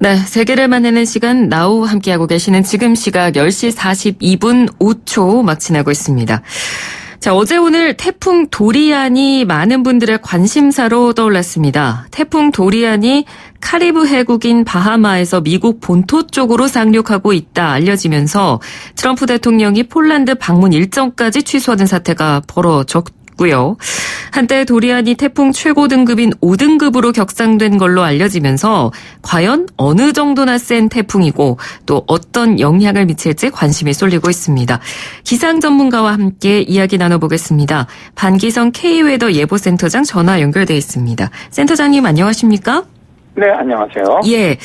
네, 세계를 만나는 시간 나우 함께하고 계시는 지금 시각 10시 42분 5초 막 지나고 있습니다. 자, 어제 오늘 태풍 도리안이 많은 분들의 관심사로 떠올랐습니다. 태풍 도리안이 카리브 해국인 바하마에서 미국 본토 쪽으로 상륙하고 있다 알려지면서 트럼프 대통령이 폴란드 방문 일정까지 취소하는 사태가 벌어졌고요. 한때 도리안이 태풍 최고 등급인 5등급으로 격상된 걸로 알려지면서 과연 어느 정도나 센 태풍이고 또 어떤 영향을 미칠지 관심이 쏠리고 있습니다. 기상 전문가와 함께 이야기 나눠보겠습니다. 반기성 K웨더 예보센터장 전화 연결돼 있습니다. 센터장님 안녕하십니까? 네, 안녕하세요. 예.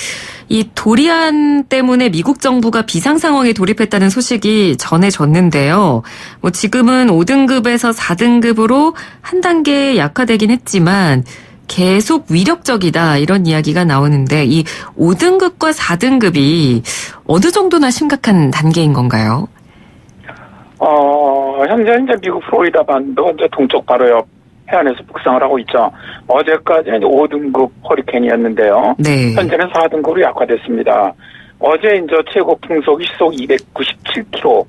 이 도리안 때문에 미국 정부가 비상 상황에 돌입했다는 소식이 전해졌는데요. 지금은 5등급에서 4등급으로 한 단계 약화되긴 했지만 계속 위력적이다 이런 이야기가 나오는데 이 5등급과 4등급이 어느 정도나 심각한 단계인 건가요? 현재 이제 미국 플로리다 반도 이제 동쪽 바로 옆 해안에서 북상을 하고 있죠. 어제까지는 5등급 허리케인이었는데요. 네. 현재는 4등급으로 약화됐습니다. 어제 이제 최고 풍속이 시속 297km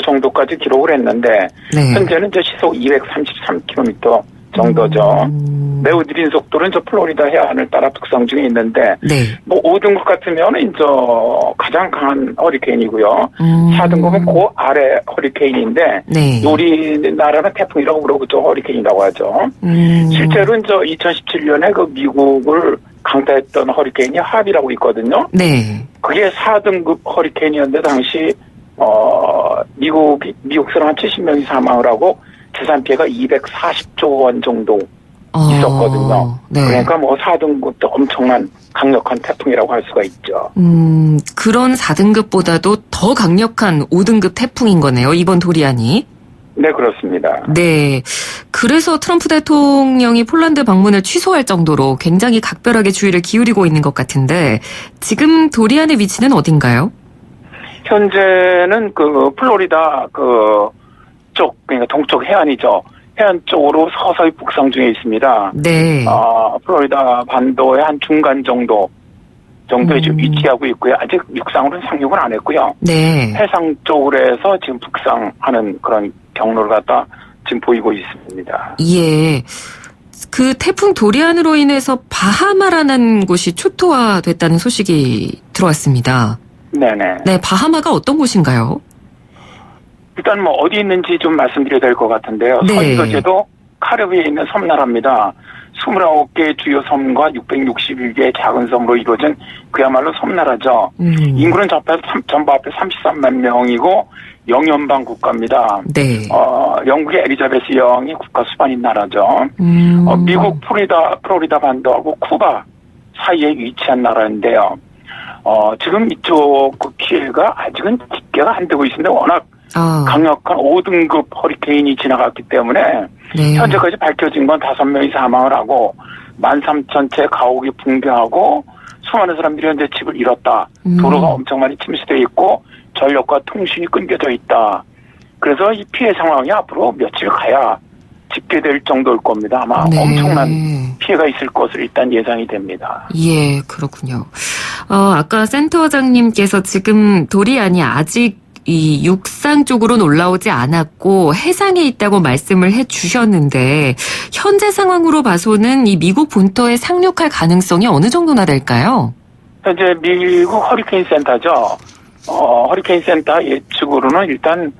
정도까지 기록을 했는데, 네. 현재는 이제 시속 233km 정도죠. 매우 느린 속도는 저 플로리다 해안을 따라 북상 중에 있는데, 네. 5등급 같으면 이제 가장 강한 허리케인이고요. 4등급은 그 아래 허리케인인데, 네. 우리나라는 태풍이라고 부르고 허리케인이라고 하죠. 실제로 이제 2017년에 그 미국을 강타했던 허리케인이 하비라고 있거든요. 네. 그게 4등급 허리케인이었는데 당시 미국 사람 한 70명이 사망을 하고 재산 피해가 240조 원 정도 있었거든요. 네. 그러니까 4등급도 엄청난 강력한 태풍이라고 할 수가 있죠. 그런 4등급보다도 더 강력한 5등급 태풍인 거네요, 이번 도리안이. 네, 그렇습니다. 네. 그래서 트럼프 대통령이 폴란드 방문을 취소할 정도로 굉장히 각별하게 주의를 기울이고 있는 것 같은데 지금 도리안의 위치는 어딘가요? 현재는 그 플로리다 그러니까 동쪽 해안이죠. 해안 쪽으로 서서히 북상 중에 있습니다. 네. 플로리다 반도의 한 중간 정도에 지금 위치하고 있고요. 아직 육상으로는 상륙은 안 했고요. 네. 해상 쪽으로 해서 지금 북상하는 그런 경로를 갖다 지금 보이고 있습니다. 예. 그 태풍 도리안으로 인해서 바하마라는 곳이 초토화됐다는 소식이 들어왔습니다. 네네. 네, 바하마가 어떤 곳인가요? 일단 어디 있는지 좀 말씀드려야 될 것 같은데요. 네. 서이거제도 카리브해에 있는 섬나라입니다. 29개의 주요 섬과 661개의 작은 섬으로 이루어진 그야말로 섬나라죠. 인구는 전부 합해 33만 명이고 영연방 국가입니다. 네. 영국의 엘리자베스 여왕이 국가 수반인 나라죠. 미국 플로리다 반도하고 쿠바 사이에 위치한 나라인데요. 지금 이쪽 그 피해가 아직은 집계가 안 되고 있습니다. 워낙 강력한 5등급 허리케인이 지나갔기 때문에 네. 현재까지 밝혀진 건 5명이 사망을 하고 13,000채 가옥이 붕괴하고 수많은 사람들이 현재 집을 잃었다. 도로가 엄청 많이 침수되어 있고 전력과 통신이 끊겨져 있다. 그래서 이 피해 상황이 앞으로 며칠 가야 집계될 정도일 겁니다. 아마 네. 엄청난 피해가 있을 것으로 일단 예상이 됩니다. 예, 그렇군요. 아까 센터장님께서 지금 도리안이 아직 이 육상 쪽으로는 올라오지 않았고 해상에 있다고 말씀을 해주셨는데 현재 상황으로 봐서는 이 미국 본토에 상륙할 가능성이 어느 정도나 될까요? 현재 미국 허리케인 센터죠. 허리케인 센터 예측으로는 일단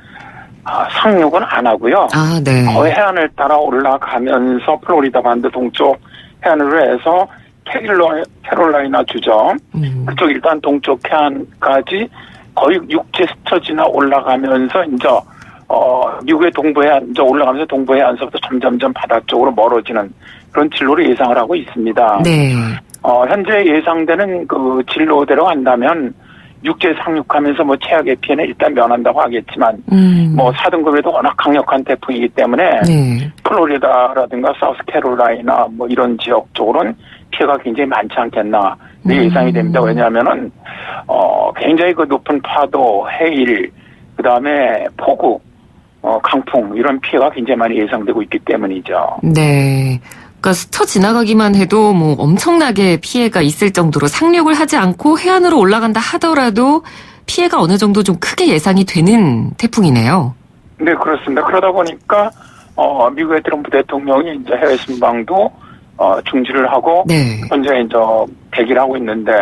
상륙은 안 하고요. 네. 거의 해안을 따라 올라가면서 플로리다 반도 동쪽 해안으로 해서 캐롤라이나 주죠. 그쪽 일단 동쪽 해안까지 거의 육지 스쳐 지나 올라가면서 이제 미국의 동부해안 이제 올라가면서 동부해안서부터 점점점 바다 쪽으로 멀어지는 그런 진로를 예상을 하고 있습니다. 네. 현재 예상되는 그 진로대로 간다면 육지에 상륙하면서 최악의 피해는 일단 면한다고 하겠지만 4등급에도 워낙 강력한 태풍이기 때문에 네. 플로리다라든가 사우스캐롤라이나 이런 지역 쪽으로는 피해가 굉장히 많지 않겠나 예상이 됩니다. 왜냐하면은 굉장히 그 높은 파도, 해일, 그 다음에 폭우, 강풍 이런 피해가 굉장히 많이 예상되고 있기 때문이죠. 네. 그러니까 스쳐 지나가기만 해도 뭐 엄청나게 피해가 있을 정도로 상륙을 하지 않고 해안으로 올라간다 하더라도 피해가 어느 정도 좀 크게 예상이 되는 태풍이네요. 네, 그렇습니다. 그러다 보니까 미국의 트럼프 대통령이 이제 해외 순방도 중지를 하고 네. 현재 이제 대기를 하고 있는데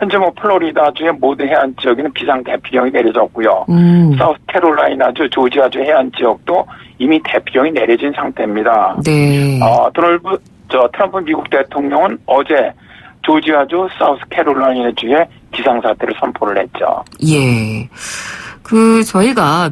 현재 뭐 플로리다주의 모든 해안 지역에는 비상 대피령이 내려졌고요. 사우스캐롤라이나주, 조지아주 해안 지역도 이미 대피령이 내려진 상태입니다. 네. 트럼프 미국 대통령은 어제 조지아주, 사우스캐롤라이나주에 비상사태를 선포를 했죠. 예. 저희가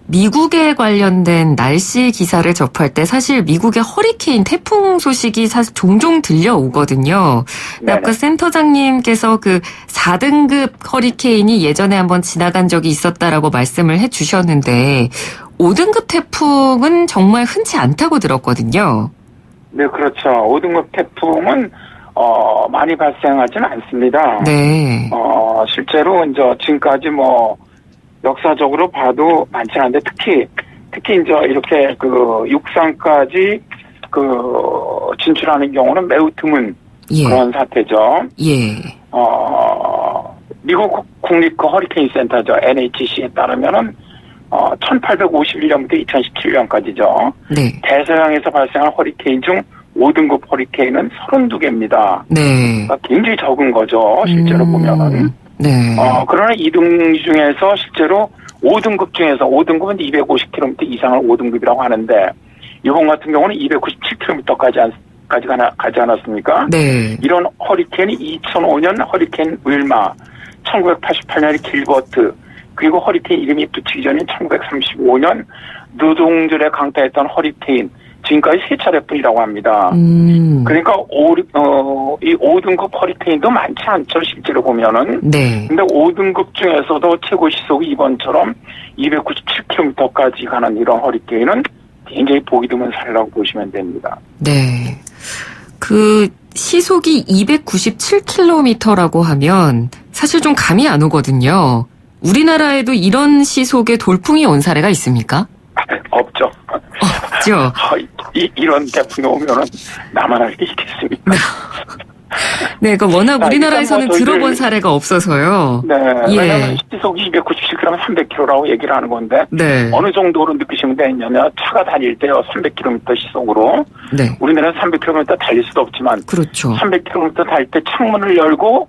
미국에 관련된 날씨 기사를 접할 때 사실 미국의 허리케인 태풍 소식이 사실 종종 들려오거든요. 근데 아까 센터장님께서 4등급 허리케인이 예전에 한번 지나간 적이 있었다라고 말씀을 해주셨는데 5등급 태풍은 정말 흔치 않다고 들었거든요. 네, 그렇죠. 5등급 태풍은 많이 발생하지는 않습니다. 네. 실제로 이제 지금까지 역사적으로 봐도 많지는 않은데 특히 이제 이렇게 육상까지 진출하는 경우는 매우 드문 예. 그런 사태죠. 예. 미국 국립 허리케인 센터죠. NHC에 따르면은 1851년부터 2017년까지죠. 네. 대서양에서 발생한 허리케인 중 5등급 허리케인은 32개입니다. 네. 그러니까 굉장히 적은 거죠. 실제로 보면은. 네. 그러나 이 등 중에서 실제로 5등급 중에서 5등급은 250km 이상을 5등급이라고 하는데 이번 같은 경우는 297km까지 가지 않았습니까? 네. 이런 허리케인이 2005년 허리케인 윌마, 1988년에 길버트, 그리고 허리케인 이름이 붙이기 전인 1935년 노동절에 강타했던 허리케인, 지금까지 3차례뿐이라고 합니다. 그러니까 이 5등급 허리케인도 많지 않죠, 실제로 보면은. 네. 근데 5등급 중에서도 최고 시속이 이번처럼 297km까지 가는 이런 허리케인은 굉장히 보기 드문 사례라고 보시면 됩니다. 네. 시속이 297km라고 하면 사실 좀 감이 안 오거든요. 우리나라에도 이런 시속의 돌풍이 온 사례가 있습니까? 없죠. 없죠. 이런 태풍이 오면은 나만 할 게 있겠습니까? 네, 그러니까 워낙 우리나라에서는 들어본 사례가 없어서요. 네, 예. 왜냐하면 시속이 297km, 300km라고 얘기를 하는 건데 네. 어느 정도로 느끼시면 되냐면 차가 다닐 때요 300km 시속으로 네. 우리나라는 300km 달릴 수도 없지만 그렇죠. 300km 달릴 때 창문을 열고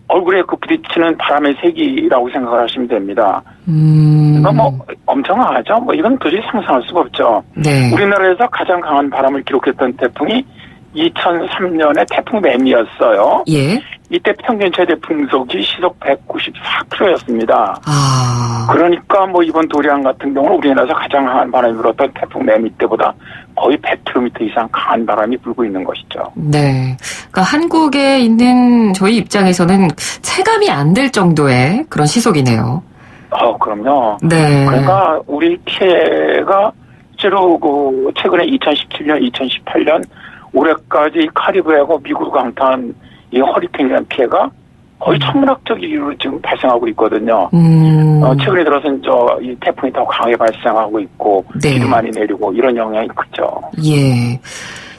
얼굴에 부딪히는 바람의 세기라고 생각을 하시면 됩니다. 그러니까 엄청나죠. 이건 도저히 상상할 수가 없죠. 네. 우리나라에서 가장 강한 바람을 기록했던 태풍이 2003년에 태풍 매미였어요. 예. 이때 평균 최대 풍속이 시속 194km였습니다. 아. 그러니까 이번 도리안 같은 경우는 우리나라에서 가장 강한 바람이 불었던 태풍 매미 때보다 거의 100km 이상 강한 바람이 불고 있는 것이죠. 네. 그러니까 한국에 있는 저희 입장에서는 체감이 안 될 정도의 그런 시속이네요. 그럼요. 네. 그러니까 우리 피해가 실제로 최근에 2017년, 2018년 올해까지 카리브해하고 미국을 강타한 이 허리케인이라는 피해가 거의 천문학적 이유로 지금 발생하고 있거든요. 최근에 들어서는 이 태풍이 더 강하게 발생하고 있고 네. 비도 많이 내리고 이런 영향이 크죠. 예.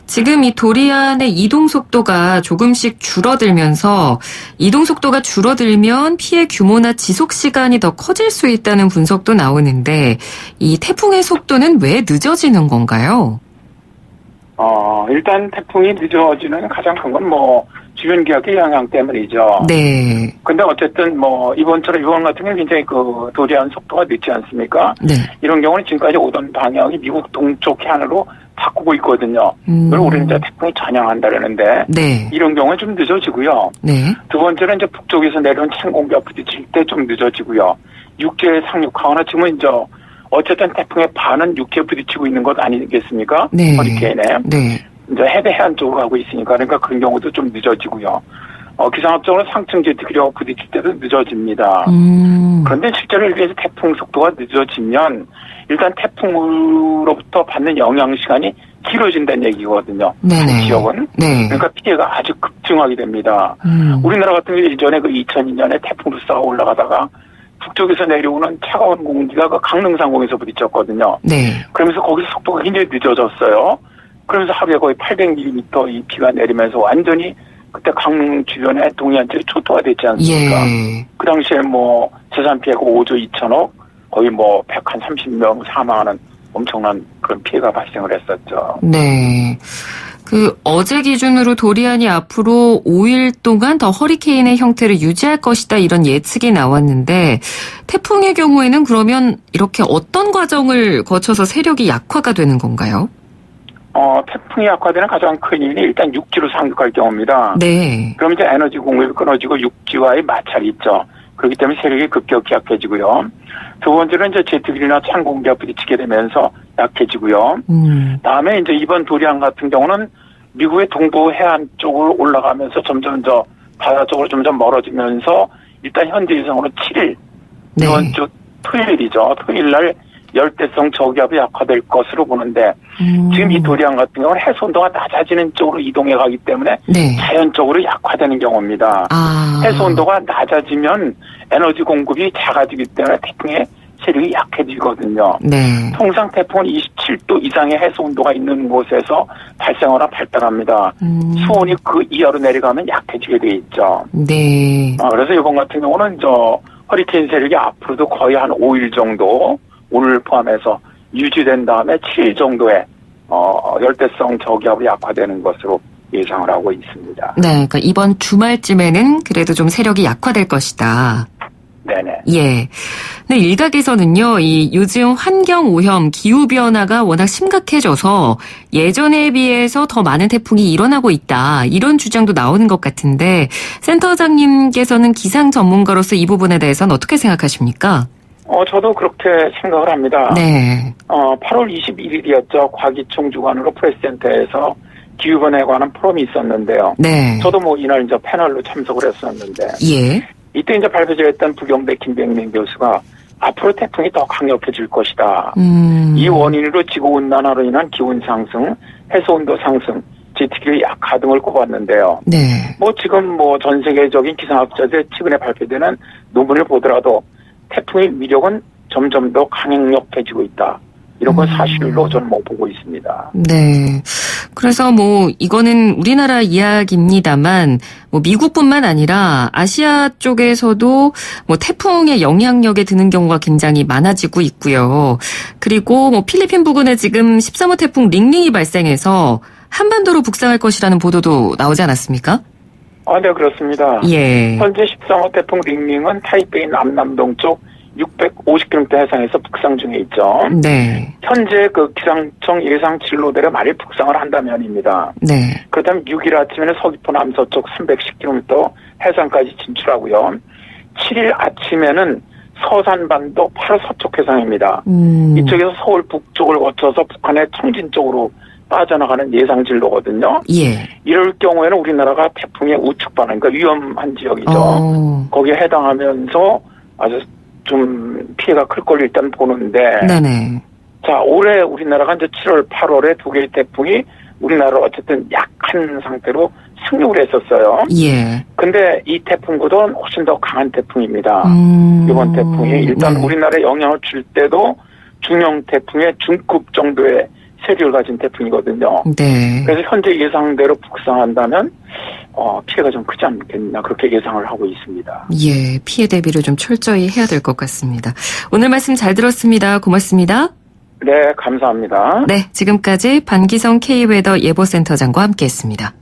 지금 이 도리안의 이동 속도가 조금씩 줄어들면서 이동 속도가 줄어들면 피해 규모나 지속 시간이 더 커질 수 있다는 분석도 나오는데 이 태풍의 속도는 왜 늦어지는 건가요? 일단 태풍이 늦어지는 가장 큰 건 주변 기압의 영향 때문이죠. 네. 근데 어쨌든 이번 같은 경우는 굉장히 도리안 속도가 늦지 않습니까? 네. 이런 경우는 지금까지 오던 방향이 미국 동쪽 해안으로 바꾸고 있거든요. 그걸 우리는 이제 태풍이 전향한다라는데 네. 이런 경우는 좀 늦어지고요. 네. 두 번째는 이제 북쪽에서 내려온 찬 공기가 부딪힐 때 좀 늦어지고요. 육지에 상륙하거나 지금은 이제 어쨌든 태풍의 반은 육지에 부딪히고 있는 것 아니겠습니까? 네. 허리케인에. 네. 이제 해안 쪽으로 가고 있으니까 그러니까 그런 경우도 좀 늦어지고요. 기상학적으로 상층 제트기류하고 부딪힐 때도 늦어집니다. 그런데 실제로 이렇게 태풍 속도가 늦어지면 일단 태풍으로부터 받는 영향 시간이 길어진다는 얘기거든요. 네네. 지역은. 네. 그러니까 피해가 아주 급증하게 됩니다. 우리나라 같은 경우 예전에 2002년에 태풍 루사가 올라가다가 북쪽에서 내려오는 차가운 공기가 강릉 상공에서 부딪혔거든요. 네. 그러면서 거기서 속도가 굉장히 늦어졌어요. 그러면서 하루에 거의 800mm 이 비가 내리면서 완전히 그때 강릉 주변에 동해안 쪽이 초토화 됐지 않습니까? 예. 그 당시에 뭐 재산 피해가 5조 2천억, 거의 뭐 130명 사망하는 엄청난 그런 피해가 발생을 했었죠. 네. 어제 기준으로 도리안이 앞으로 5일 동안 더 허리케인의 형태를 유지할 것이다 이런 예측이 나왔는데 태풍의 경우에는 그러면 이렇게 어떤 과정을 거쳐서 세력이 약화가 되는 건가요? 태풍이 약화되는 가장 큰 이유는 일단 육지로 상륙할 경우입니다. 네. 그럼 이제 에너지 공급이 끊어지고 육지와의 마찰이 있죠. 그렇기 때문에 세력이 급격히 약해지고요. 두 번째는 이제 제트기나 찬 공기가 부딪히게 되면서 약해지고요. 다음에 이제 이번 도리안 같은 경우는 미국의 동부 해안 쪽으로 올라가면서 점점 바다 쪽으로 점점 멀어지면서 일단 현재 예상으로 7일, 네. 이번 주 토요일이죠. 토요일 날 열대성 저기압이 약화될 것으로 보는데 지금 이 도리안 같은 경우는 해수 온도가 낮아지는 쪽으로 이동해 가기 때문에 네. 자연적으로 약화되는 경우입니다. 해수 온도가 낮아지면 에너지 공급이 작아지기 때문에 태풍의 세력이 약해지거든요. 네. 통상 태풍은 27도 이상의 해수 온도가 있는 곳에서 발생하거나 발달합니다. 수온이 그 이하로 내려가면 약해지게 돼 있죠. 네. 그래서 이번 같은 경우는 허리케인 세력이 앞으로도 거의 한 5일 정도 오늘 포함해서 유지된 다음에 7일 정도의 열대성 저기압으로 약화되는 것으로 예상을 하고 있습니다. 네, 그러니까 이번 주말쯤에는 그래도 좀 세력이 약화될 것이다. 네네. 예. 근데 일각에서는요, 요즘 환경 오염, 기후 변화가 워낙 심각해져서 예전에 비해서 더 많은 태풍이 일어나고 있다. 이런 주장도 나오는 것 같은데 센터장님께서는 기상 전문가로서 이 부분에 대해서는 어떻게 생각하십니까? 저도 그렇게 생각을 합니다. 네. 8월 21일이었죠. 과기청 주관으로 프레스센터에서 기후변화에 관한 포럼이 있었는데요. 네. 저도 이날 이제 패널로 참석을 했었는데. 예. 이때 이제 발표했던 부경대 김병민 교수가 앞으로 태풍이 더 강력해질 것이다. 이 원인으로 지구온난화로 인한 기온 상승, 해수온도 상승, 제트기류 약화 등을 꼽았는데요. 네. 지금 전 세계적인 기상학자들 최근에 발표되는 논문을 보더라도 태풍의 위력은 점점 더 강력해지고 있다. 이런 건 사실로 저는 보고 있습니다. 네. 그래서 이거는 우리나라 이야기입니다만 미국뿐만 아니라 아시아 쪽에서도 태풍의 영향력에 드는 경우가 굉장히 많아지고 있고요. 그리고 필리핀 부근에 지금 13호 태풍 링링이 발생해서 한반도로 북상할 것이라는 보도도 나오지 않았습니까? 네, 그렇습니다. 예. 현재 13호 태풍 링링은 타이베이 남남동쪽 650km 해상에서 북상 중에 있죠. 네. 현재 기상청 예상 진로대로 만일 북상을 한다면입니다. 네. 그렇다면 6일 아침에는 서귀포 남서쪽 310km 해상까지 진출하고요. 7일 아침에는 서산반도 바로 서쪽 해상입니다. 이쪽에서 서울 북쪽을 거쳐서 북한의 청진 쪽으로 빠져나가는 예상 진로거든요. 예. 이럴 경우에는 우리나라가 태풍의 우측 반응, 그러니까 위험한 지역이죠. 거기에 해당하면서 아주 좀 피해가 클 걸 일단 보는데. 네네. 자, 올해 우리나라가 이제 7월, 8월에 두 개의 태풍이 우리나라를 어쨌든 약한 상태로 상륙을 했었어요. 예. 근데 이 태풍보다는 훨씬 더 강한 태풍입니다. 이번 태풍이 일단 네. 우리나라에 영향을 줄 때도 중형 태풍의 중급 정도의 세력을 가진 태풍이거든요. 네. 그래서 현재 예상대로 북상한다면 피해가 좀 크지 않겠나 그렇게 예상을 하고 있습니다. 예, 피해 대비를 좀 철저히 해야 될 것 같습니다. 오늘 말씀 잘 들었습니다. 고맙습니다. 네, 감사합니다. 네, 지금까지 반기성 K웨더 예보센터장과 함께했습니다.